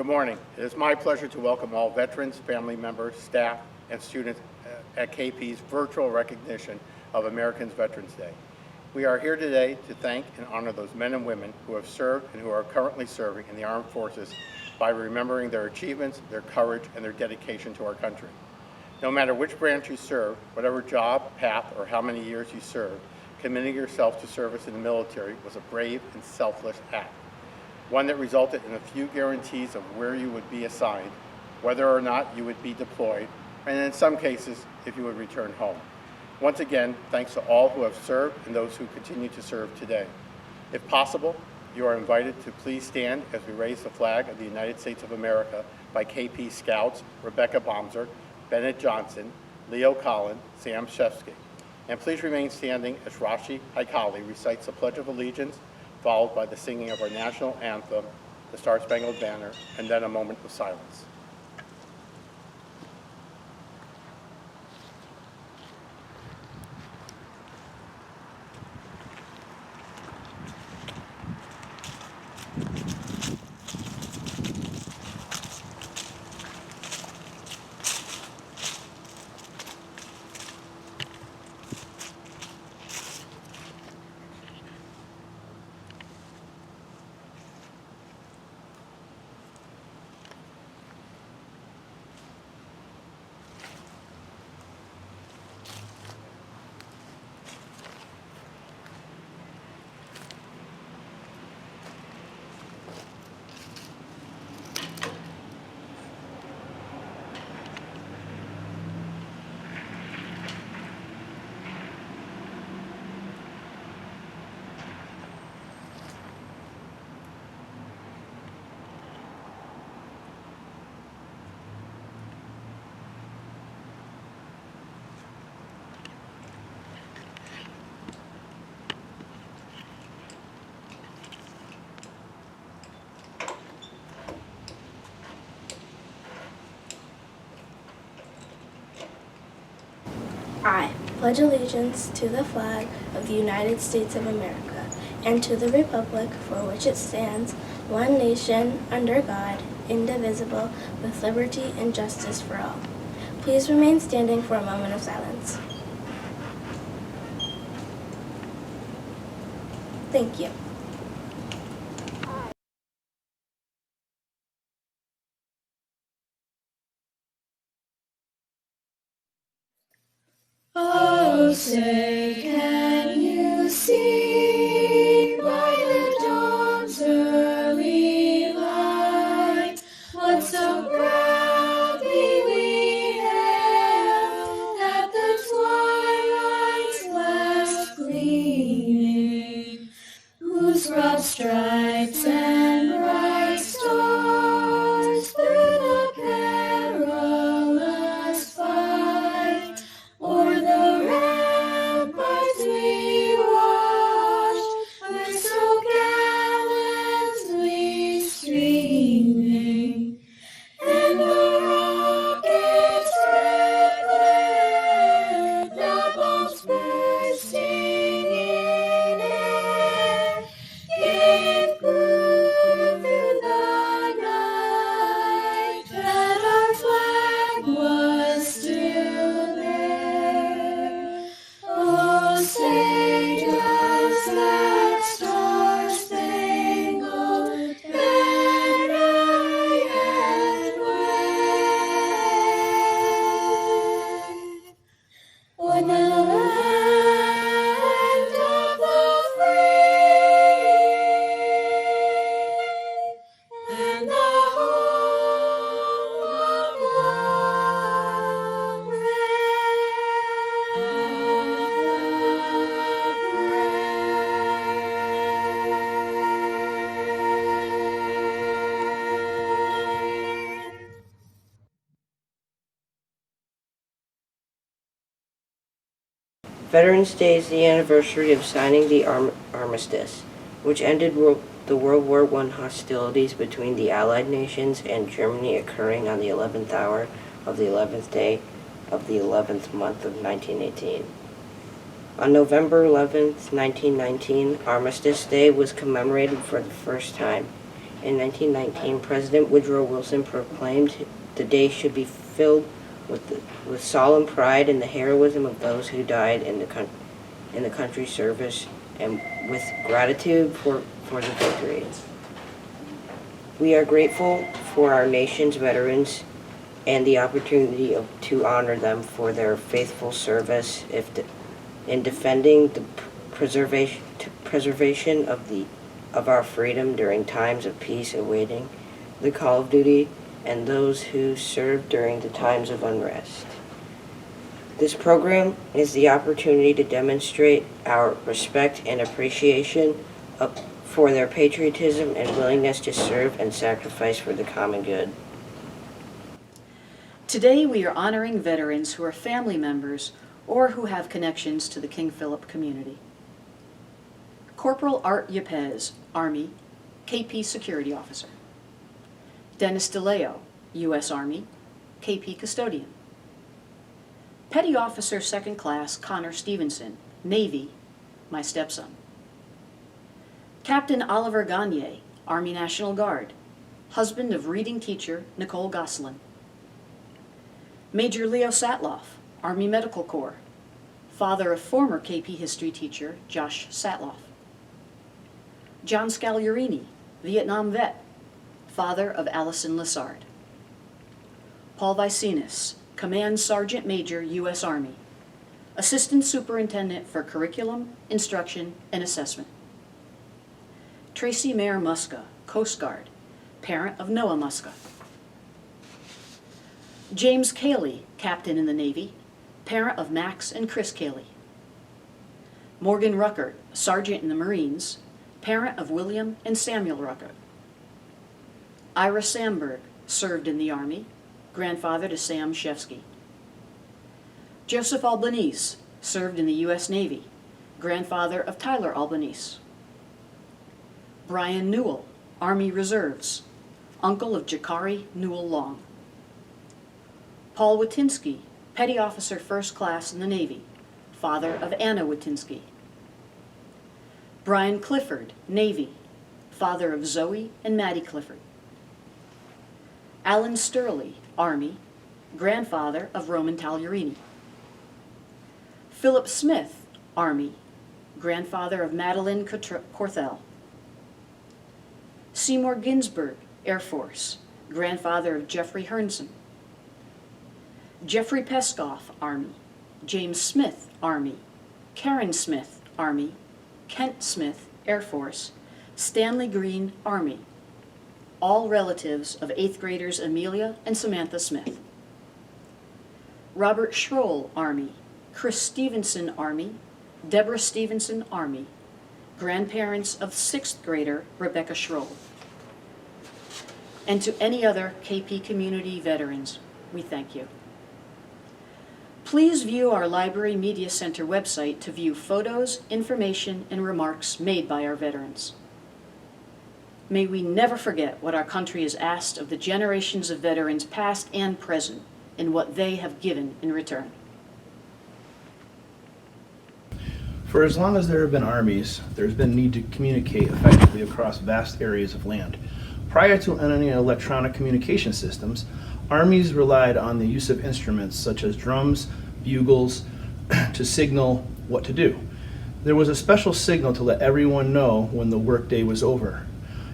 Good morning. It is my pleasure to welcome all veterans, family members, staff, and students at KP's virtual recognition of Americans Veterans Day. We are here today to thank and honor those men and women who have served and who are currently serving in the armed forces by remembering their achievements, their courage, and their dedication to our country. No matter which branch you serve, whatever job, path, or how many years you served, committing yourself to service in the military was a brave and selfless act. One that resulted in a few guarantees of where you would be assigned, whether or not you would be deployed, and in some cases, if you would return home. Once again, thanks to all who have served and those who continue to serve today. If possible, you are invited to please stand as we raise the flag of the United States of America by KP Scouts Rebecca Bomser, Bennett Johnson, Leo Collin, Sam Shefsky. And please remain standing as Rashi Haikali recites the Pledge of Allegiance, followed by the singing of our national anthem, the Star-Spangled Banner, and then a moment of silence. I pledge allegiance to the flag of the United States of America and to the republic for which it stands, one nation, under God, indivisible, with liberty and justice for all. Please remain standing for a moment of silence. Thank you. Oh, say, can you see by the dawn's early light what so proudly we hailed at the twilight's last gleaming, whose broad stripes and bright stars through the perilous fight o'er the ramparts we watched were so gallantly streaming, and the rocket's red glare, the bombs bursting in air, gave proof through the night that our flag was still there. Oh, say does that star-spangled banner yet wave o'er the land of the free and the home of the brave. Veterans Day is the anniversary of signing the armistice, which ended the World War I hostilities between the Allied nations and Germany, occurring on the 11th hour of the 11th day of the 11th month of 1918. On November 11, 1919, Armistice Day was commemorated for the first time. In 1919, President Woodrow Wilson proclaimed the day should be filled with solemn pride in the heroism of those who died in the country's service and with gratitude for the victories. We are grateful for our nation's veterans and the opportunity to honor them for their faithful service in defending the preservation of our freedom during times of peace awaiting the call of duty and those who served during the times of unrest. This program is the opportunity to demonstrate our respect and appreciation for their patriotism and willingness to serve and sacrifice for the common good. Today we are honoring veterans who are family members or who have connections to the King Philip community. Corporal Art Yepes, Army, KP Security Officer. Dennis DeLeo, U.S. Army, KP Custodian. Petty Officer 2nd Class Connor Stevenson, Navy, my stepson. Captain Oliver Gagne, Army National Guard, husband of reading teacher Nicole Gosselin. Major Leo Satloff, Army Medical Corps, father of former KP history teacher Josh Satloff. John Scaglierini, Vietnam vet, father of Allison Lessard. Paul Vicenius, Command Sergeant Major, U.S. Army, Assistant Superintendent for Curriculum, Instruction, and Assessment. Tracy Mayer Muska, Coast Guard, parent of Noah Muska. James Cayley, Captain in the Navy, parent of Max and Chris Cayley. Morgan Ruckert, Sergeant in the Marines, parent of William and Samuel Ruckert. Ira Sandberg, served in the Army, grandfather to Sam Shevsky. Joseph Albanese, served in the U.S. Navy, grandfather of Tyler Albanese. Brian Newell, Army Reserves, uncle of Jakari Newell Long. Paul Watinsky, Petty Officer 1st Class in the Navy, father of Anna Watinsky. Brian Clifford, Navy, father of Zoe and Maddie Clifford. Alan Sturley, Army, grandfather of Roman Tagliarini. Philip Smith, Army, grandfather of Madeline Corthell. Seymour Ginsburg, Air Force, grandfather of Jeffrey Herndson. Jeffrey Peskoff, Army, James Smith, Army, Karen Smith, Army, Kent Smith, Air Force, Stanley Green, Army, all relatives of 8th graders Amelia and Samantha Smith. Robert Schroll, Army, Chris Stevenson, Army, Deborah Stevenson, Army, grandparents of 6th grader Rebecca Schroll. And to any other KP community veterans, we thank you. Please view our Library Media Center website to view photos, information, and remarks made by our veterans. May we never forget what our country has asked of the generations of veterans past and present and what they have given in return. For as long as there have been armies, there's been need to communicate effectively across vast areas of land. Prior to any electronic communication systems, armies relied on the use of instruments such as drums, bugles, to signal what to do. There was a special signal to let everyone know when the workday was over.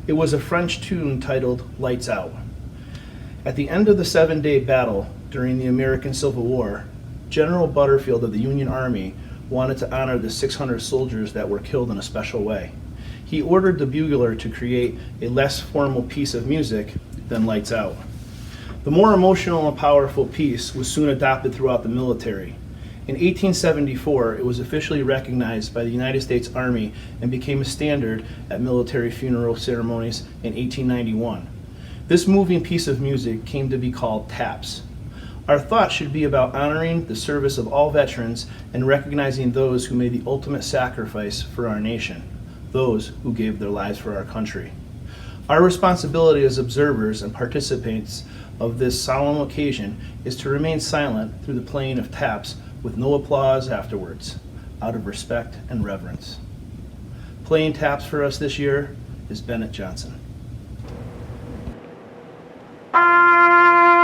It was a French tune titled "Lights Out." At the end of the 7-day battle during the American Civil War, General Butterfield of the Union Army wanted to honor the 600 soldiers that were killed in a special way. He ordered the bugler to create a less formal piece of music than "Lights Out." The more emotional and powerful piece was soon adopted throughout the military. In 1874, it was officially recognized by the United States Army and became a standard at military funeral ceremonies in 1891. This moving piece of music came to be called taps. Our thought should be about honoring the service of all veterans and recognizing those who made the ultimate sacrifice for our nation, those who gave their lives for our country. Our responsibility as observers and participants of this solemn occasion is to remain silent through the playing of taps with no applause afterwards, out of respect and reverence. Playing taps for us this year is Bennett Johnson. Thank you.